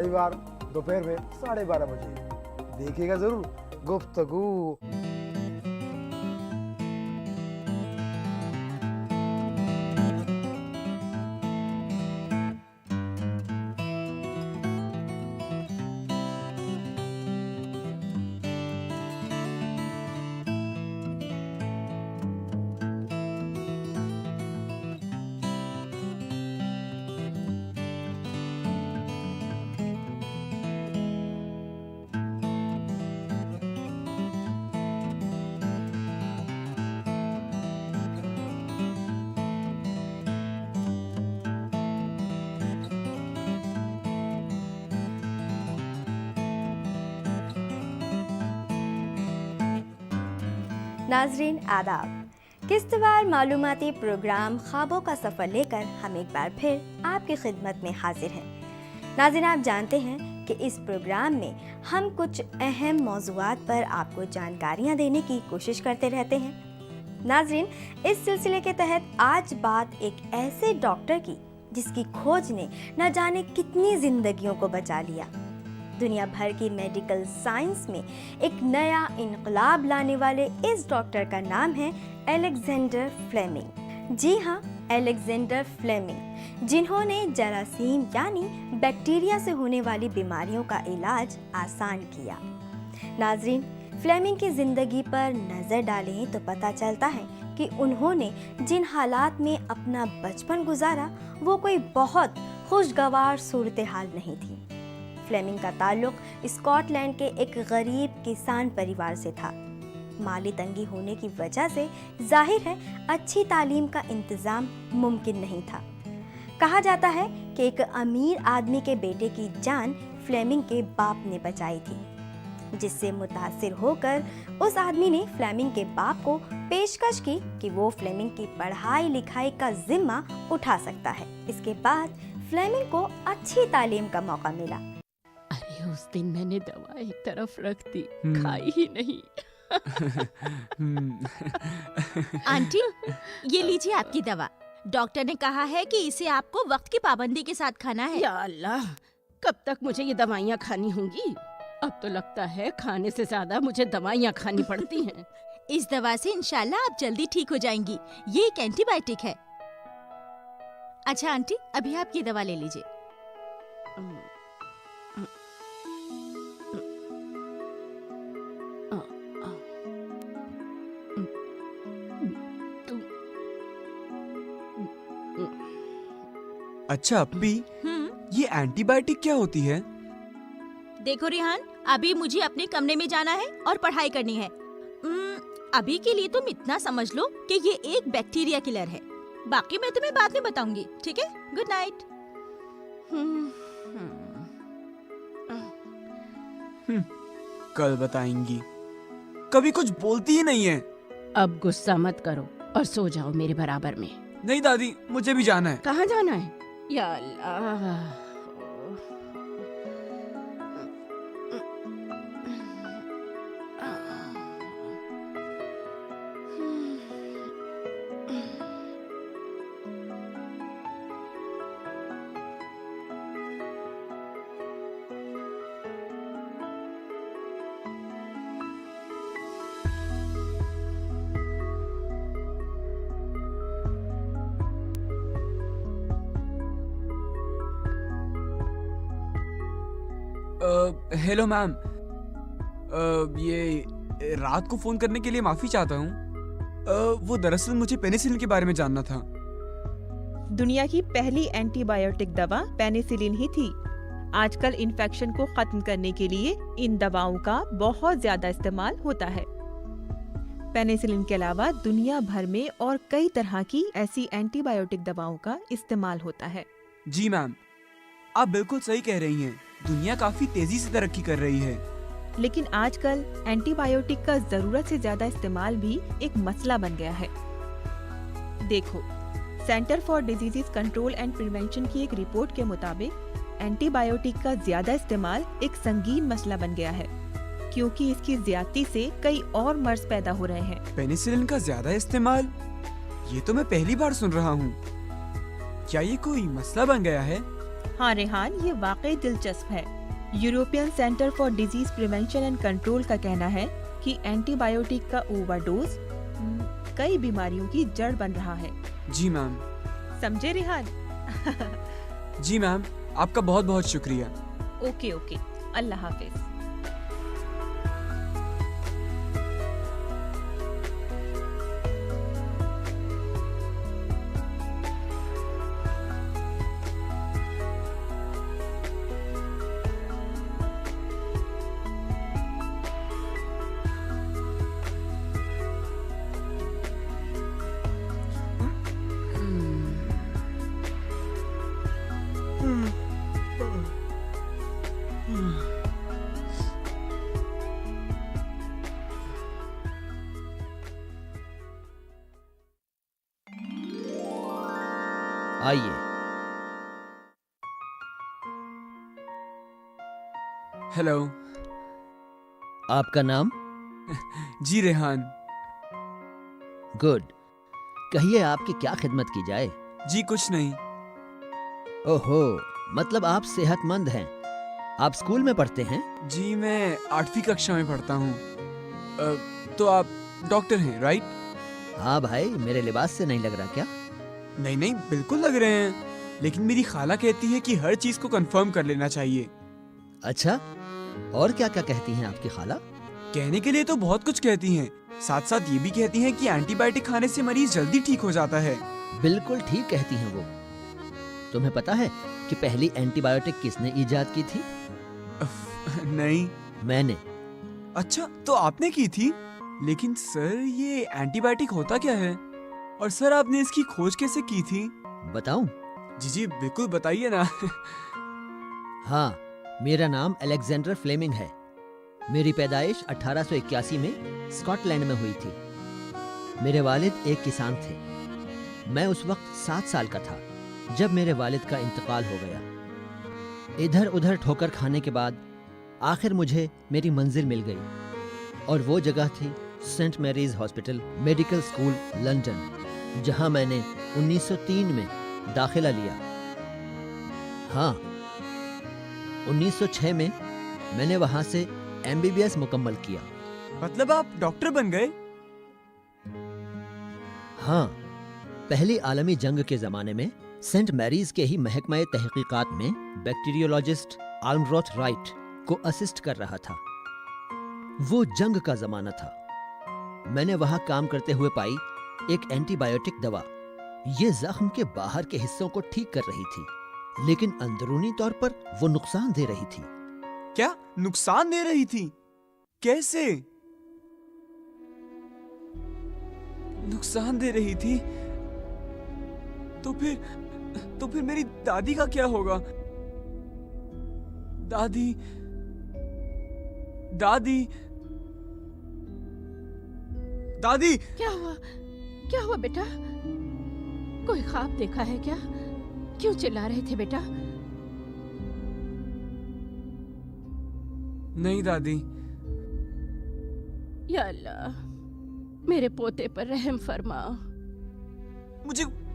रविवार दोपहर में 12:30 देखिएगा जरूर गुफ्तगू। नाजरीन आदाब। किस्तवार मालूमाती प्रोग्राम ख्वाबों का सफ़र लेकर हम एक बार फिर आपकी खिदमत में हाजिर हैं। नाज़रीन, आप जानते हैं कि इस प्रोग्राम में हम कुछ अहम मौज़ूआत पर आपको जानकारियाँ देने की कोशिश करते रहते हैं। नाजरीन, इस सिलसिले के तहत आज बात एक ऐसे डॉक्टर की जिसकी खोज ने न जाने कितनी ज़िंदगियों को बचा लिया। दुनिया भर की मेडिकल साइंस में एक नया इनकलाब लाने वाले इस डॉक्टर का नाम है अलेक्जेंडर फ्लेमिंग। जी हाँ, अलेक्जेंडर फ्लेमिंग, जिन्होंने जरासीम यानी बैक्टीरिया से होने वाली बीमारियों का इलाज आसान किया। नाजरीन, फ्लेमिंग की ज़िंदगी पर नज़र डालें तो पता चलता है कि उन्होंने जिन हालात में अपना बचपन गुजारा वो कोई बहुत खुशगवार सूरत हाल नहीं थी। फ्लेमिंग का ताल्लुक स्कॉटलैंड के एक गरीब किसान परिवार से था। माली तंगी होने की वजह से जाहिर है अच्छी तालीम का इंतज़ाम मुमकिन नहीं था। कहा जाता है कि एक अमीर आदमी के बेटे की जान फ्लेमिंग के बाप ने बचाई थी, जिससे मुतासिर होकर उस आदमी ने फ्लेमिंग के बाप को पेशकश की कि वो फ्लेमिंग की पढ़ाई लिखाई का जिम्मा उठा सकता है। इसके बाद फ्लेमिंग को अच्छी तालीम का मौका मिला। उस दिन मैंने दवा एक तरफ रख दी, खाई ही नहीं। आंटी, ये लीजिए आपकी दवा। डॉक्टर ने कहा है कि इसे आपको वक्त की पाबंदी के साथ खाना है। या अल्लाह, कब तक मुझे ये दवाइयाँ खानी होंगी? अब तो लगता है खाने से ज्यादा मुझे दवाइयाँ खानी पड़ती हैं। इस दवा से इंशाल्लाह आप जल्दी ठीक हो जाएंगी। ये एक एंटीबायोटिक है। अच्छा आंटी, अभी आप ये दवा ले लीजिए। अच्छा अप्पी, ये एंटीबायोटिक क्या होती है? देखो रिहान, अभी मुझे अपने कमरे में जाना है और पढ़ाई करनी है। अभी के लिए तुम इतना समझ लो कि ये एक बैक्टीरिया किलर है। बाकी मैं तुम्हें बाद में बताऊंगी, ठीक है? Good night. कल बताएंगी, कभी कुछ बोलती ही नहीं है। अब गुस्सा मत करो और सो जाओ मेरे बराबर में। नहीं दादी, मुझे भी जाना है। कहाँ जाना है? या अल्लाह, हेलो मैम, ये रात को फोन करने के लिए माफी चाहता हूँ। वो दरअसल मुझे पेनिसिलिन के बारे में जानना था। दुनिया की पहली एंटीबायोटिक दवा पेनिसिलिन ही थी। आजकल इन्फेक्शन को खत्म करने के लिए इन दवाओं का बहुत ज्यादा इस्तेमाल होता है। पेनिसिलिन के अलावा दुनिया भर में और कई तरह की ऐसी एंटीबायोटिक दवाओं का इस्तेमाल होता है। जी मैम, आप बिल्कुल सही कह रही हैं। दुनिया काफी तेजी से तरक्की कर रही है। लेकिन आजकल एंटीबायोटिक का जरूरत से ज्यादा इस्तेमाल भी एक मसला बन गया है। देखो, centre for diseases control and prevention की एक रिपोर्ट के मुताबिक एंटीबायोटिक का ज्यादा इस्तेमाल एक संगीन मसला बन गया है, क्योंकि इसकी ज्यादती से कई और मर्ज पैदा हो रहे हैं। पेनिसिलिन का ज्यादा इस्तेमाल, ये तो मैं पहली बार सुन रहा हूँ। क्या ये कोई मसला बन गया है? हाँ रेहान, ये वाकई दिलचस्प है। European centre for disease prevention and control का कहना है कि एंटीबायोटिक का ओवरडोज कई बीमारियों की जड़ बन रहा है। जी मैम। समझे रेहान? जी मैम, आपका बहुत बहुत शुक्रिया। ओके ओके, अल्लाह हाफिज। आइए। हेलो। आपका नाम? जी रेहान। गुड। कहिए आपकी क्या खिदमत की जाए? जी कुछ नहीं। ओहो, मतलब आप सेहतमंद हैं। आप स्कूल में पढ़ते हैं? जी मैं 8वीं कक्षा में पढ़ता हूँ। तो आप डॉक्टर हैं, राइट? हाँ भाई, मेरे लिबास से नहीं लग रहा क्या? नहीं नहीं, बिल्कुल लग रहे हैं, लेकिन मेरी खाला कहती है कि हर चीज को कंफर्म कर लेना चाहिए। अच्छा, और क्या क्या कहती हैं आपकी खाला? कहने के लिए तो बहुत कुछ कहती हैं, साथ साथ ये भी कहती हैं कि एंटीबायोटिक खाने से मरीज जल्दी ठीक हो जाता है। बिल्कुल ठीक कहती हैं वो। तुम्हें पता है कि पहली एंटीबायोटिक किसने इजाद की थी? नहीं। मैंने। अच्छा, तो आपने की थी? लेकिन सर, ये एंटीबायोटिक होता क्या है? और सर, आपने इसकी खोज कैसे की थी? बताऊं? जी जी बिल्कुल बताइए ना। हाँ, मेरा नाम अलेक्जेंडर फ्लेमिंग है। मेरी पैदाइश 1881 में स्कॉटलैंड में हुई थी। मेरे वालिद एक किसान थे। मैं उस वक्त 7 साल का था जब मेरे वालिद का इंतकाल हो गया। इधर उधर ठोकर खाने के बाद आखिर मुझे मेरी मंजिल मिल गई, और वो जगह थी Saint Mary's hospital medical school London, जहां मैंने 1903 में दाखिला लिया। हाँ, 1906 में मैंने वहां से MBBS मुकम्मल किया। मतलब आप डॉक्टर बन गए? हाँ, पहली आलमी जंग के जमाने में सेंट मैरीज के ही महकमा तहकीकात में बैक्टीरियोलॉजिस्ट आल्मरोथ राइट को असिस्ट कर रहा था। वो जंग का जमाना था। मैंने वहां काम करते हुए पाई एक एंटीबायोटिक दवा। ये जख्म के बाहर के हिस्सों को ठीक कर रही थी, लेकिन अंदरूनी तौर पर वो नुकसान दे रही थी। क्या नुकसान दे रही थी? कैसे नुकसान दे रही थी? तो फिर मेरी दादी का क्या होगा? दादी दादी दादी। क्या हुआ? क्या हुआ बेटा? कोई ख्वाब देखा है क्या? क्यों चिल्ला रहे थे बेटा? नहीं दादी। या अल्लाह, मेरे पोते पर रहम फरमा।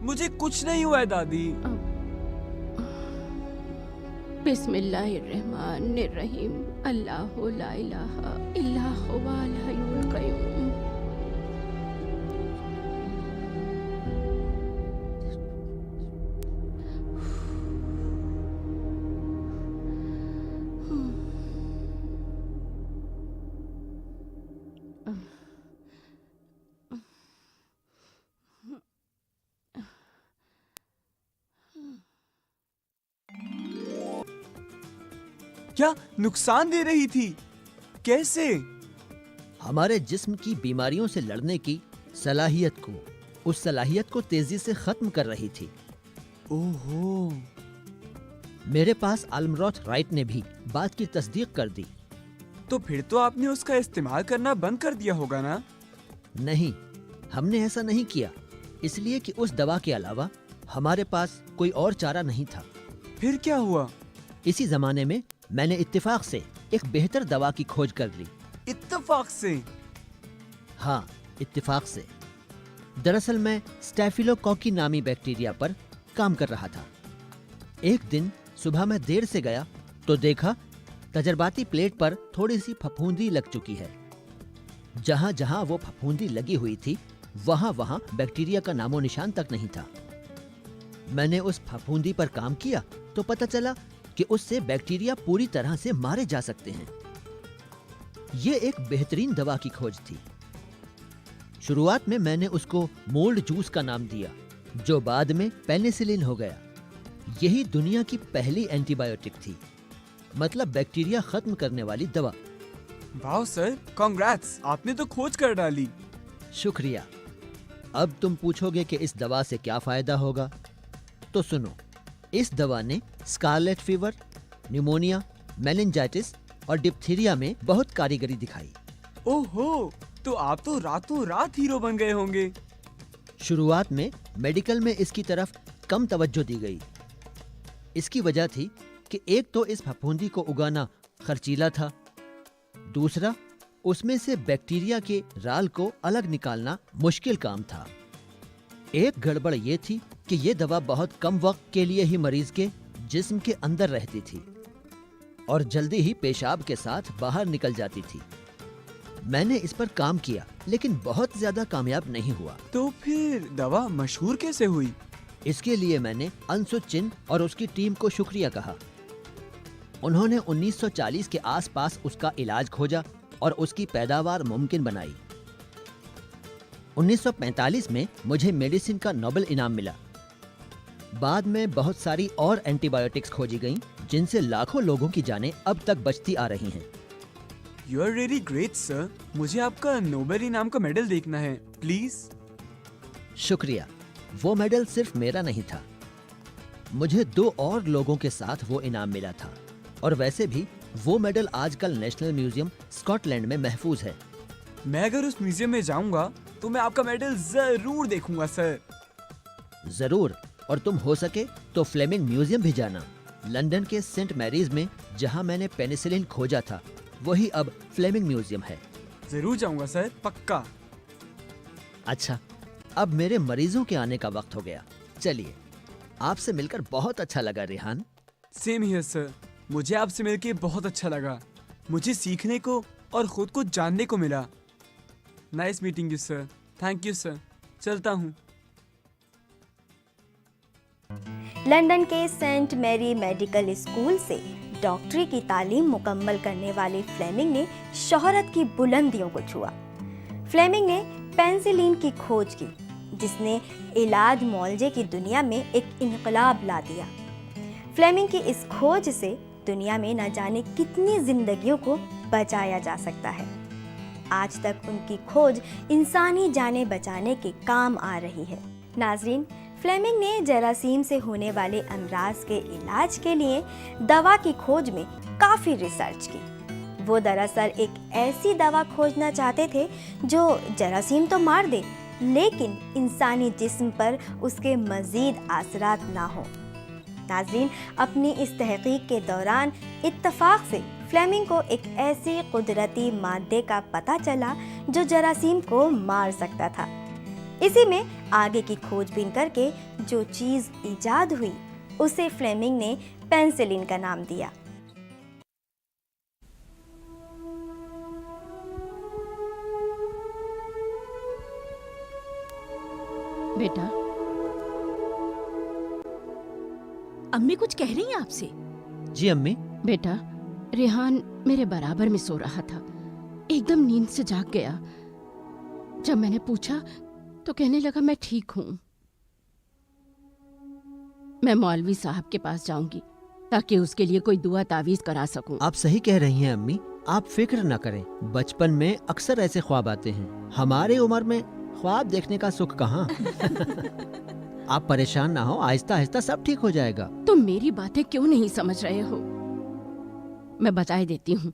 मुझे कुछ नहीं हुआ है दादी। बिस्मिल्लाहिर्रहमानिर्रहीम। अल्लाहु ला इलाहा इल्ला हुवल हय्युल क़य्यूम। क्या नुकसान दे रही थी? कैसे? हमारे जिस्म की बीमारियों से लड़ने की सलाहियत को, उस सलाहियत को तेजी से खत्म कर रही थी। ओहो। मेरे पास आल्मरोथ राइट ने भी बात की तस्दीक कर दी। तो फिर तो आपने उसका इस्तेमाल करना बंद कर दिया होगा ना? नहीं, हमने ऐसा नहीं किया, इसलिए कि उस दवा के अलावा हमारे पास कोई और चारा नहीं था। फिर क्या हुआ? इसी जमाने में मैंने इत्तेफाक से एक बेहतर दवा की खोज कर ली। इत्तेफाक से? हाँ, इत्तेफाक से। दरअसल मैं स्टैफिलोकोकी नामी बैक्टीरिया पर काम कर रहा था। एक दिन सुबह मैं देर से गया तो देखा तजर्बाती प्लेट पर थोड़ी सी फफूंदी लग चुकी है। जहां जहां वो फफूंदी लगी हुई थी वहां वहां बैक्टीरिया का नामो निशान तक नहीं था। मैंने उस फफूंदी पर काम किया तो पता चला कि उससे बैक्टीरिया पूरी तरह से मारे जा सकते हैं। ये एक बेहतरीन दवा की खोज थी। शुरुआत में मैंने उसको मोल्ड जूस का नाम दिया, जो बाद में पेनिसिलिन हो गया। यही दुनिया की पहली एंटीबायोटिक थी, मतलब बैक्टीरिया खत्म करने वाली दवा। वाह सर, कांग्रेट्स, आपने तो खोज कर डाली। शुक्रिया। अब तुम पूछोगे कि इस दवा से क्या फायदा होगा, तो सुनो। इस दवा ने स्कारलेट फीवर, निमोनिया, मेनिंजाइटिस और डिप्थीरिया में बहुत कारीगरी दिखाई। ओहो, तो आप तो रातों रात हीरो बन गए होंगे। शुरुआत में मेडिकल में इसकी तरफ कम तवज्जो दी गई। इसकी वजह थी कि एक तो इस फफूंदी को उगाना खर्चीला था, दूसरा उसमें से बैक्टीरिया के राल को अलग निकालना मुश्किल काम था। एक गड़बड़ ये थी कि ये दवा बहुत कम वक्त के लिए ही मरीज के जिस्म के अंदर रहती थी और जल्दी ही पेशाब के साथ बाहर निकल जाती थी। मैंने इस पर काम किया लेकिन बहुत ज्यादा कामयाब नहीं हुआ। तो फिर दवा मशहूर कैसे हुई? इसके लिए मैंने अंशु चिन और उसकी टीम को शुक्रिया कहा। उन्होंने 1940 के आसपास उसका इलाज खोजा और उसकी पैदावार मुमकिन बनाई। 1945 में मुझे मेडिसिन का नोबेल इनाम मिला। बाद में बहुत सारी और एंटीबायोटिक्स खोजी गईं, जिनसे लाखों लोगों की जानें अब तक बचती आ रही हैं। You are really great sir. मुझे आपका नोबेल इनाम का मेडल देखना है, प्लीज। शुक्रिया। वो मेडल सिर्फ मेरा नहीं था, मुझे 2 और लोगों के साथ वो इनाम मिला था। और वैसे भी वो मेडल आजकल नेशनल म्यूजियम स्कॉटलैंड में महफूज है। मैं अगर उस म्यूजियम में जाऊंगा तो मैं आपका मेडल जरूर देखूंगा सर। जरूर। और तुम हो सके तो फ्लेमिंग म्यूजियम भी जाना। लंदन के सेंट मैरीज में जहां मैंने पेनिसिलिन खोजा था, वही अब फ्लेमिंग म्यूजियम है। जरूर जाऊंगा सर, पक्का। अच्छा, अब मेरे मरीजों के आने का वक्त हो गया। चलिए, आपसे मिलकर बहुत अच्छा लगा रेहान। सेम हियर सर, मुझे आपसे मिलके बहुत अच्छा लगा। मुझे सीखने को और खुद को जानने को मिला। Nice meeting you sir. Thank you sir. चलता हूँ। लंदन के सेंट मैरी मेडिकल स्कूल से डॉक्टरी की तालीम मुकम्मल करने वाले फ्लेमिंग ने शोहरत की बुलंदियों को छुआ। फ्लेमिंग ने पेनिसिलिन की खोज की, जिसने इलाज मुआवजे की दुनिया में एक इनकलाब ला दिया। फ्लेमिंग की इस खोज से दुनिया में न जाने कितनी जिंदगियों को बचाया जा सकता है। आज तक उनकी खोज इंसानी जानें बचाने के काम आ रही है। नाजरीन, फ्लेमिंग ने जरासीम से होने वाले अमराज के इलाज के लिए दवा की खोज में काफ़ी रिसर्च की। वो दरअसल एक ऐसी दवा खोजना चाहते थे जो जरासीम तो मार दे, लेकिन इंसानी जिस्म पर उसके मज़ीद असरात ना हो। नाज़रीन, अपनी इस तहकीक के दौरान इत्तफाक से फ्लेमिंग को एक ऐसे कुदरती मादे का पता चला जो जरासीम को मार सकता था। इसी में आगे की खोजबीन करके जो चीज़ ईजाद हुई, उसे फ्लेमिंग ने पेनिसिलिन का नाम दिया। बेटा, अम्मी कुछ कह रही हैं आपसे? जी अम्मी। बेटा, रेहान मेरे बराबर में सो रहा था। एकदम नींद से जाग गया। जब मैंने पूछा तो कहने लगा मैं ठीक हूं। मैं मौलवी साहब के पास जाऊंगी ताकि उसके लिए कोई दुआ तावीज करा सकूं। आप सही कह रही हैं अम्मी, आप फिक्र न करें। बचपन में अक्सर ऐसे ख्वाब आते हैं। हमारे उम्र में ख्वाब देखने का सुख कहाँ। आप परेशान ना हो, आहिस्ता आहिस्ता सब ठीक हो जाएगा। तुम मेरी बातें क्यों नहीं समझ रहे हो? मैं बता देती हूँ,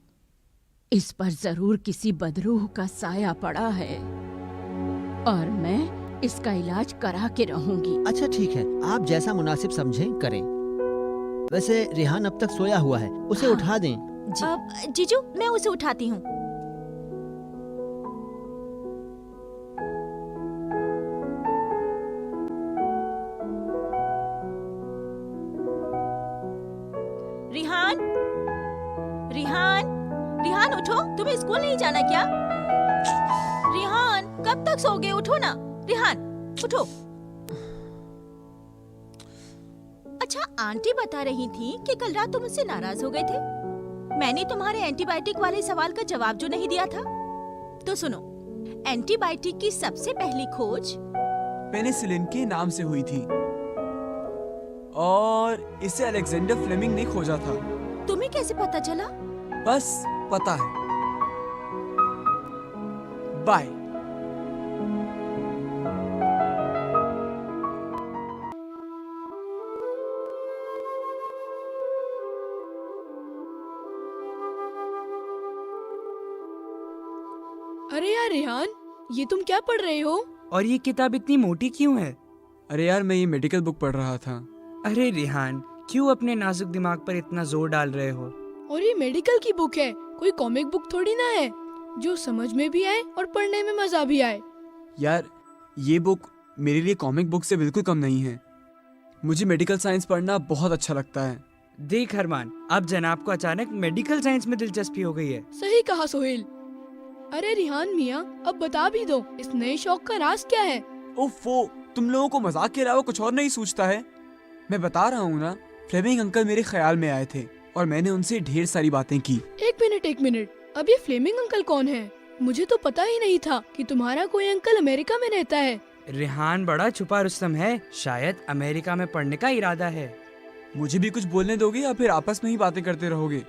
इस पर जरूर किसी बदरूह का साया पड़ा है और मैं इसका इलाज करा के रहूंगी। अच्छा ठीक है, आप जैसा मुनासिब समझें करें। वैसे रेहान अब तक सोया हुआ है, उसे हाँ। उठा दें। जीजू, मैं उसे उठाती हूँ। रिहान, रिहान उठो, तुम्हें स्कूल नहीं जाना क्या? रिहान, कब तक सोओगे? उठो ना। रिहान, उठो। अच्छा, आंटी बता रही थी कि कल रात तुम मुझसे नाराज हो गए थे। मैंने तुम्हारे एंटीबायोटिक वाले सवाल का जवाब जो नहीं दिया था। तो सुनो, एंटीबायोटिक की सबसे पहली खोज पेनिसिलिन के नाम से हुई थी और इसे अलेक्जेंडर फ्लेमिंग ने खोजा था। तुम्हें कैसे पता चला? बस पता है। बाय। अरे यार रेहान, ये तुम क्या पढ़ रहे हो? और ये किताब इतनी मोटी क्यों है? अरे यार, मैं ये मेडिकल बुक पढ़ रहा था। अरे रिहान, क्यों अपने नाजुक दिमाग पर इतना जोर डाल रहे हो? और ये मेडिकल की बुक है, कोई कॉमिक बुक थोड़ी ना है, जो समझ में भी आए और पढ़ने में मजा भी आए। यार, ये बुक मेरे लिए कॉमिक बुक से बिल्कुल कम नहीं है। मुझे मेडिकल साइंस पढ़ना बहुत अच्छा लगता है। देख हरमान, अब जनाब को अचानक मेडिकल साइंस में दिलचस्पी हो गई है। सही कहा सोहेल। अरे रिहान मियाँ, अब बता भी दो, इस नए शौक का राज क्या है? ओफो, तुम लोगों को मजाक के अलावा कुछ और नहीं सूझता है? मैं बता रहा हूँ ना, फ्लेमिंग अंकल मेरे ख्याल में आए थे और मैंने उनसे ढेर सारी बातें की। एक मिनट, अब ये फ्लेमिंग अंकल कौन है? मुझे तो पता ही नहीं था कि तुम्हारा कोई अंकल अमेरिका में रहता है। रिहान बड़ा छुपा रुस्तम है, शायद अमेरिका में पढ़ने का इरादा है। मुझे भी कुछ बोलने दोगे या फिर आपस में ही बातें करते रहोगे?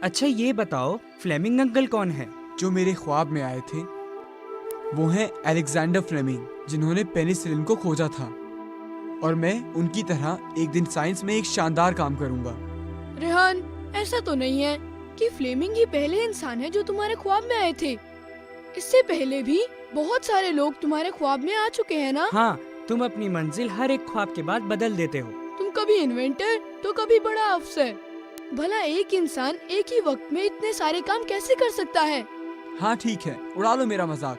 अच्छा ये बताओ, फ्लेमिंग अंकल कौन है? जो मेरे ख्वाब में आए थे वो हैं अलेक्जेंडर फ्लेमिंग, जिन्होंने पेनिसिलिन को खोजा था। और मैं उनकी तरह एक दिन साइंस में एक शानदार काम करूंगा। रेहान, ऐसा तो नहीं है कि फ्लेमिंग ही पहले इंसान है जो तुम्हारे ख्वाब में आए थे। इससे पहले भी बहुत सारे लोग तुम्हारे ख्वाब में आ चुके हैं ना? हाँ, तुम अपनी मंजिल हर एक ख्वाब के बाद बदल देते हो। तुम कभी इन्वेंटर तो कभी बड़ा अफसर। भला एक इंसान एक ही वक्त में इतने सारे काम कैसे कर सकता है? हाँ ठीक है, उड़ा लो मेरा मजाक,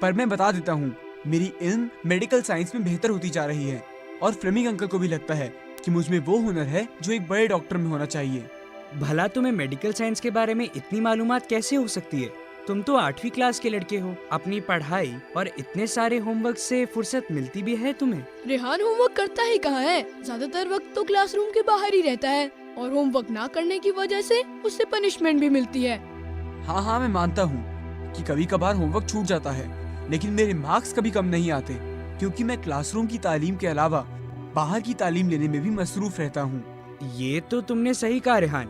पर मैं बता देता हूँ, मेरी इल्म मेडिकल साइंस में बेहतर होती जा रही है और फ्लेमिंग अंकल को भी लगता है कि मुझ में वो हुनर है जो एक बड़े डॉक्टर में होना चाहिए। भला तुम्हें मेडिकल साइंस के बारे में इतनी मालूमात कैसे हो सकती है? तुम तो 8वीं क्लास के लड़के हो। अपनी पढ़ाई और इतने सारे होमवर्क से फुर्सत मिलती भी है तुम्हें? रेहान होमवर्क करता ही कहाँ है? ज्यादातर वक्त तो क्लासरूम के बाहर ही रहता है और होमवर्क ना करने की वजह से उससे पनिशमेंट भी मिलती है। हाँ, मैं मानता हूँ कि कभी कभार होमवर्क छूट जाता है, लेकिन मेरे मार्क्स कभी कम नहीं आते क्योंकि मैं क्लासरूम की तालीम के अलावा बाहर की तालीम लेने में भी मसरूफ रहता हूँ। ये तो तुमने सही कहा रेहान,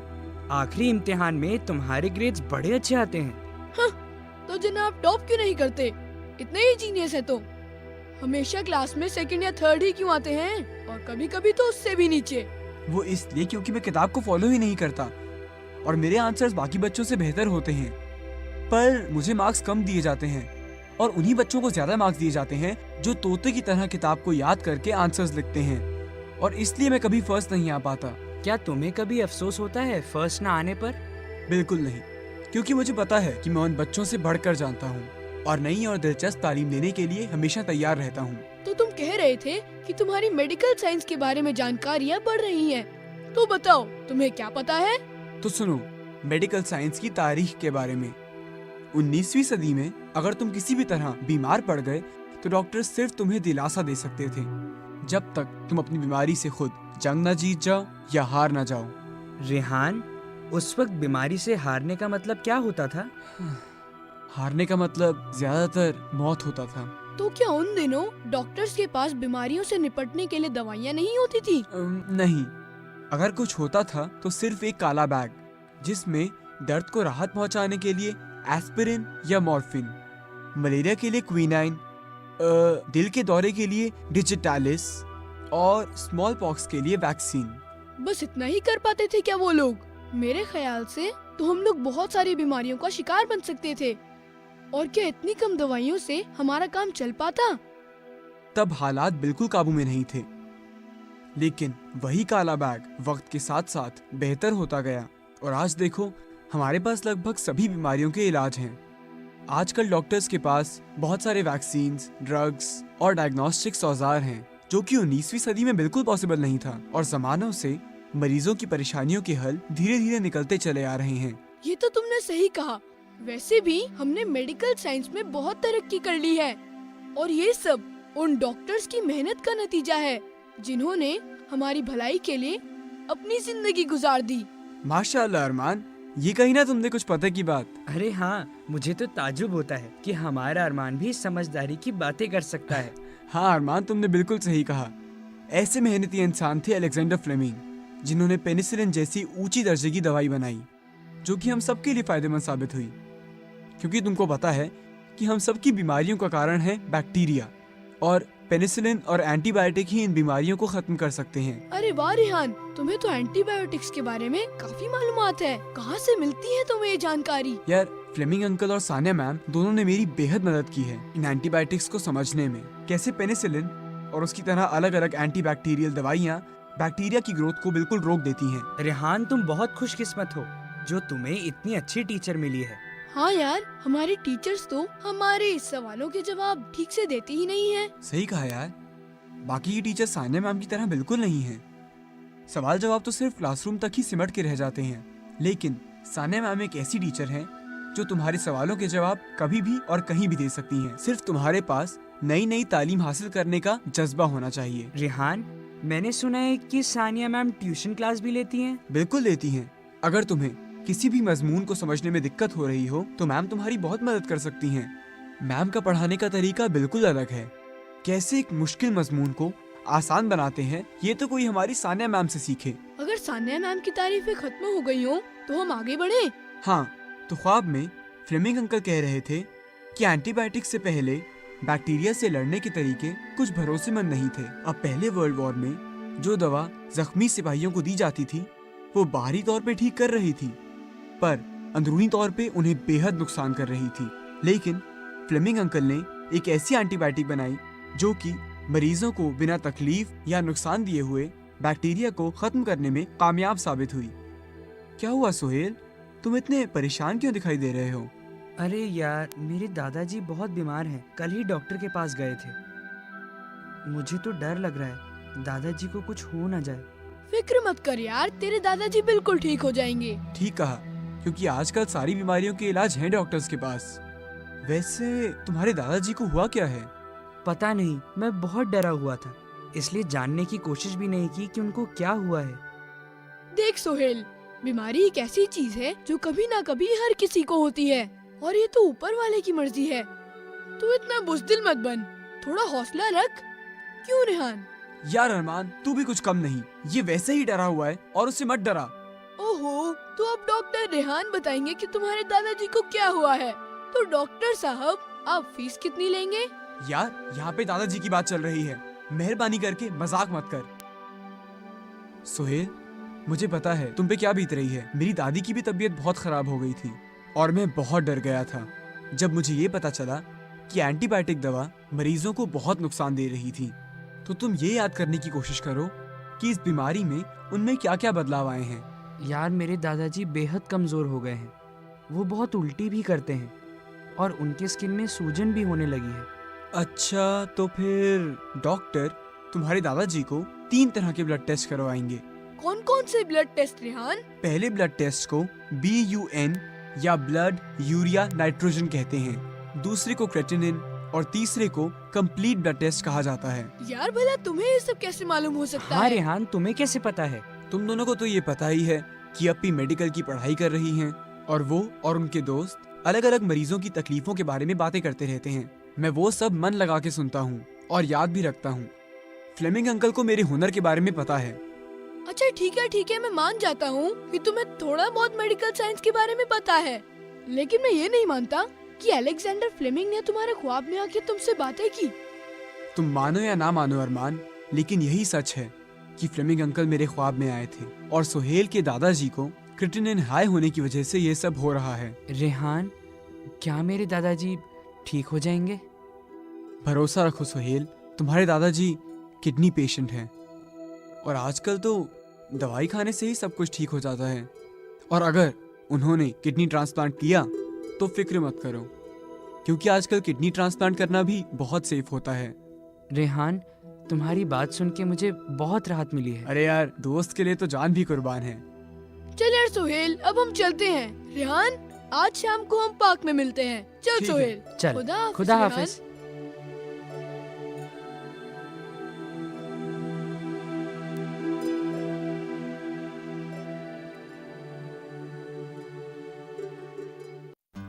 आखिरी इम्तिहान में तुम्हारे ग्रेड्स बड़े अच्छे आते हैं। तो जनाब टॉप क्यों नहीं करते? इतने ही जीनियस है तो हमेशा क्लास में सेकंड या थर्ड ही क्यों आते हैं? और कभी कभी तो उससे भी नीचे। वो इसलिए क्योंकि मैं किताब को फॉलो ही नहीं करता और मेरे आंसर्स बाकी बच्चों से बेहतर होते हैं, पर मुझे मार्क्स कम दिए जाते हैं और उन्हीं बच्चों को ज्यादा मार्क्स दिए जाते हैं जो तोते की तरह किताब को याद करके आंसर्स लिखते हैं, और इसलिए मैं कभी फर्स्ट नहीं आ पाता। क्या तुम्हें कभी अफसोस होता है फर्स्ट ना आने पर? बिल्कुल नहीं, क्योंकि मुझे पता है कि मैं उन बच्चों से बढ़कर जानता हूँ और नई और दिलचस्प तालीम देने के लिए हमेशा तैयार रहता हूँ। तो तुम कह रहे थे कि तुम्हारी मेडिकल साइंस के बारे में जानकारियाँ बढ़ रही हैं, तो बताओ तुम्हें क्या पता है? तो सुनो मेडिकल साइंस की तारीख के बारे में। 19वीं सदी में अगर तुम किसी भी तरह बीमार पड़ गए तो डॉक्टर सिर्फ तुम्हें दिलासा दे सकते थे जब तक तुम अपनी बीमारी से खुद जंग न जीत जाओ या हार न जाओ। रेहान, उस वक्त बीमारी से हारने का मतलब क्या होता था? हारने का मतलब ज्यादातर मौत होता था। तो क्या उन दिनों डॉक्टर्स के पास बीमारियों से निपटने के लिए दवाइयाँ नहीं होती थी? नहीं, अगर कुछ होता था तो सिर्फ एक काला बैग जिसमें दर्द को राहत पहुंचाने के लिए एस्पिरिन या मॉर्फिन, मलेरिया के लिए क्विनाइन, दिल के दौरे के लिए डिजिटालिस और स्मॉल पॉक्स के लिए वैक्सीन। बस इतना ही कर पाते थे क्या वो लोग? मेरे ख्याल से तो हम लोग बहुत सारी बीमारियों का शिकार बन सकते थे। और क्या इतनी कम दवाइयों से हमारा काम चल पाता? तब हालात बिल्कुल काबू में नहीं थे, लेकिन वही काला बैग वक्त के साथ साथ बेहतर होता गया और आज देखो हमारे पास लगभग सभी बीमारियों के इलाज हैं। आजकल डॉक्टर्स के पास बहुत सारे वैक्सीन्स, ड्रग्स और डायग्नोस्टिक्स औजार हैं जो कि 19वीं सदी में बिल्कुल पॉसिबल नहीं था, और जमानों से मरीजों की परेशानियों के हल धीरे धीरे निकलते चले आ रहे हैं। ये तो तुमने सही कहा। वैसे भी हमने मेडिकल साइंस में बहुत तरक्की कर ली है और ये सब उन डॉक्टर्स की मेहनत का नतीजा है जिन्होंने हमारी भलाई के लिए अपनी जिंदगी गुजार दी। माशाल्लाह अरमान, ये कही ना तुमने कुछ पता की बात। अरे हाँ, मुझे तो ताजुब होता है कि हमारा अरमान भी समझदारी की बातें कर सकता है। हाँ अरमान, तुमने बिल्कुल सही कहा। ऐसे मेहनती इंसान थे अलेक्जेंडर फ्लेमिंग, जिन्होंने पेनिसिलिन जैसी ऊंची दर्जे की दवाई बनाई, जो कि हम सबके लिए फायदेमंद साबित हुई। क्योंकि तुमको पता है कि हम सबकी बीमारियों का कारण है बैक्टीरिया, और पेनिसिलिन और एंटीबायोटिक ही इन बीमारियों को खत्म कर सकते हैं। अरे वाह रेहान, तुम्हें तो एंटीबायोटिक्स के बारे में काफी मालूमात है। कहाँ से मिलती है तुम्हें ये जानकारी? यार, फ्लेमिंग अंकल और सानिया मैम दोनों ने मेरी बेहद मदद की है इन एंटीबायोटिक्स को समझने में। कैसे पेनिसिलिन और उसकी तरह अलग अलग एंटीबैक्टीरियल दवाइयाँ बैक्टीरिया की ग्रोथ को बिल्कुल रोक देती हैं। रेहान, तुम बहुत खुशकिस्मत हो जो तुम्हें इतनी अच्छी टीचर मिली है। हाँ यार, हमारे टीचर्स तो हमारे सवालों के जवाब ठीक से देते ही नहीं है। सही कहा यार, बाकी की टीचर सानिया मैम की तरह बिल्कुल नहीं है। सवाल जवाब तो सिर्फ क्लासरूम तक ही सिमट के रह जाते हैं, लेकिन सानिया मैम एक ऐसी टीचर हैं जो तुम्हारे सवालों के जवाब कभी भी और कहीं भी दे सकती हैं। सिर्फ तुम्हारे पास नई नई तालीम हासिल करने का जज्बा होना चाहिए। रेहान, मैंने सुना है कि सानिया मैम ट्यूशन क्लास भी लेती हैं। बिल्कुल लेती हैं। अगर तुम्हें किसी भी मजमून को समझने में दिक्कत हो रही हो तो मैम तुम्हारी बहुत मदद कर सकती हैं। मैम का पढ़ाने का तरीका बिल्कुल अलग है। कैसे एक मुश्किल मजमून को आसान बनाते हैं, ये तो कोई हमारी सानिया मैम से सीखे। अगर सानिया मैम की तारीफें खत्म हो गई हो तो हम आगे बढ़े। हाँ, तो ख्वाब में फ्लेमिंग अंकल कह रहे थे कि एंटीबायोटिक से पहले बैक्टीरिया से लड़ने के तरीके कुछ भरोसेमंद नहीं थे। अब पहले वर्ल्ड वॉर में जो दवा जख्मी सिपाहियों को दी जाती थी वो बाहरी तौर पे ठीक कर रही थी, पर अंदरूनी तौर पे उन्हें बेहद नुकसान कर रही थी। लेकिन फ्लेमिंग अंकल ने एक ऐसी एंटीबायोटिक बनाई जो कि मरीजों को बिना तकलीफ या नुकसान दिए हुए बैक्टीरिया को खत्म करने में कामयाब साबित हुई। क्या हुआ सुहेल, तुम इतने परेशान क्यों दिखाई दे रहे हो? अरे यार, मेरे दादाजी बहुत बीमार हैं। कल ही डॉक्टर के पास गए थे। मुझे तो डर लग रहा है दादाजी को कुछ हो ना जाए। फिक्र मत कर यार, तेरे दादाजी बिल्कुल ठीक हो जाएंगे। ठीक कहा, क्योंकि आजकल सारी बीमारियों के इलाज हैं डॉक्टर्स के पास। वैसे तुम्हारे दादाजी को हुआ क्या है? पता नहीं, मैं बहुत डरा हुआ था, इसलिए जानने की कोशिश भी नहीं की कि उनको क्या हुआ है। देख सोहेल, बीमारी एक ऐसी चीज है जो कभी ना कभी हर किसी को होती है, और ये तो ऊपर वाले की मर्जी है। तू इतना बुज़दिल मत बन, थोड़ा हौसला रख। क्यों रेहान? यार अरमान, तू भी कुछ कम नहीं। ये वैसे ही डरा हुआ है और उससे मत डरा। ओहो, तो अब डॉक्टर रेहान बताएंगे कि तुम्हारे दादाजी को क्या हुआ है। तो डॉक्टर साहब, आप फीस कितनी लेंगे? यार, यहाँ पे दादाजी की बात चल रही है, मेहरबानी करके मजाक मत कर। सोहेल, मुझे पता है तुम पे क्या बीत रही है। मेरी दादी की भी तबीयत बहुत खराब हो गई थी और मैं बहुत डर गया था जब मुझे ये पता चला कि एंटीबायोटिक दवा मरीजों को बहुत नुकसान दे रही थी। तो तुम ये याद करने की कोशिश करो कि इस बीमारी में उनमें क्या क्या बदलाव आए हैं। यार, मेरे दादाजी बेहद कमजोर हो गए हैं। वो बहुत उल्टी भी करते हैं और उनके स्किन में सूजन भी होने लगी है। अच्छा, तो फिर डॉक्टर तुम्हारे दादाजी को 3 तरह के ब्लड टेस्ट करवाएंगे। कौन कौन से ब्लड टेस्ट रेहान? पहले ब्लड टेस्ट को BUN या ब्लड यूरिया नाइट्रोजन कहते हैं, दूसरे को क्रेटिनिन और तीसरे को कंप्लीट ब्लड टेस्ट कहा जाता है। यार भला तुम्हें ये सब कैसे मालूम हो सकता हाँ है? रेहान, तुम्हें कैसे पता है? तुम दोनों को तो ये पता ही है कि अपी मेडिकल की पढ़ाई कर रही हैं और वो और उनके दोस्त अलग अलग मरीजों की तकलीफों के बारे में बातें करते रहते हैं। मैं वो सब मन लगा के सुनता हूँ और याद भी रखता हूँ। फ्लेमिंग अंकल को मेरे हुनर के बारे में पता है। अच्छा ठीक है, मैं मान जाता हूँ कि तुम्हें थोड़ा बहुत मेडिकल साइंस के बारे में पता है, लेकिन मैं ये नहीं मानता कि अलेक्जेंडर फ्लेमिंग ने तुम्हारे ख्वाब में आके तुमसे बातें की। तुम मानो या ना मानो अरमान, लेकिन यही सच है कि फ्लेमिंग अंकल मेरे ख्वाब में आए थे और सुहेल के दादाजी को क्रिटिनिन हाई होने की वजह से ये सब हो रहा है। रेहान, क्या मेरे दादाजी ठीक हो जाएंगे? भरोसा रखो सुहेल, तुम्हारे दादाजी किडनी पेशेंट हैं और आजकल तो दवाई खाने से ही सब कुछ ठीक हो जाता है। और अगर उन्होंने किडनी ट्रांसप्लांट किया तो फिक्र मत करो, क्योंकि आजकल किडनी ट्रांसप्लांट करना भी बहुत सेफ होता है। रेहान, तुम्हारी बात सुन के मुझे बहुत राहत मिली है। अरे यार, दोस्त के लिए तो जान भी कुर्बान है। चल यार सोहेल, अब हम चलते हैं। रेहान, आज शाम को हम पार्क में मिलते हैं। चल ठीक है, सोहेल। चल। खुदा खुदा रेहान। हाफिज।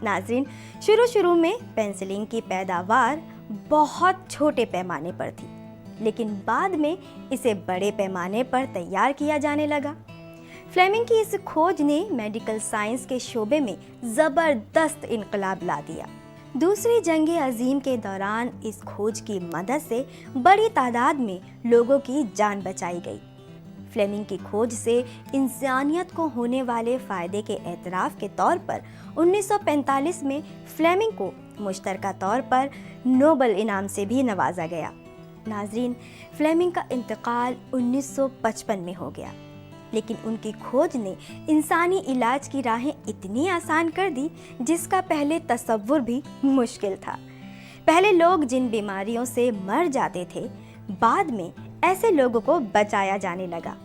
नाज़रीन, शुरू में पेंसिलिन की पैदावार बहुत छोटे पैमाने पर थी, लेकिन बाद में इसे बड़े पैमाने पर तैयार किया जाने लगा। फ्लेमिंग की इस खोज ने मेडिकल साइंस के शोबे में ज़बरदस्त इनकलाब ला दिया। दूसरी जंग अजीम के दौरान इस खोज की मदद से बड़ी तादाद में लोगों की जान बचाई गई। फ्लेमिंग की खोज से इंसानियत को होने वाले फ़ायदे के एतराफ़ के तौर पर 1945 में फ्लेमिंग को मुश्तरका तौर पर नोबल इनाम से भी नवाजा गया। नाज़रीन, फ्लेमिंग का इंतकाल 1955 में हो गया, लेकिन उनकी खोज ने इंसानी इलाज की राहें इतनी आसान कर दी जिसका पहले तसव्वुर भी मुश्किल था। पहले लोग जिन बीमारियों से मर जाते थे, बाद में ऐसे लोगों को बचाया जाने लगा।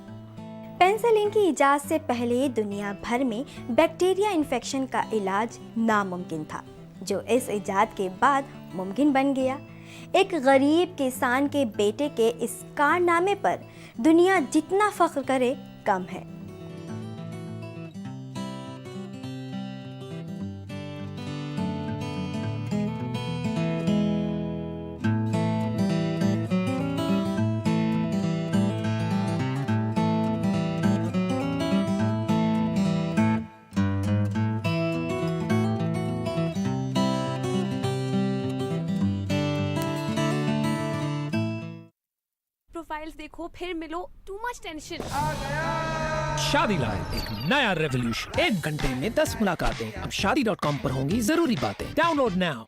पेंसिलिन की इजाज़ से पहले दुनिया भर में बैक्टीरिया इन्फेक्शन का इलाज नामुमकिन था, जो इस इजाद के बाद मुमकिन बन गया। एक गरीब किसान के बेटे के इस कारनामे पर दुनिया जितना फख्र करे कम है। प्रोफाइल्स देखो फिर मिलो, टू मच टेंशन। शादी लाइव, एक नया रेवोल्यूशन। 1 घंटे में 10 मुलाकातें अब शादी.com पर होंगी जरूरी बातें। Download now.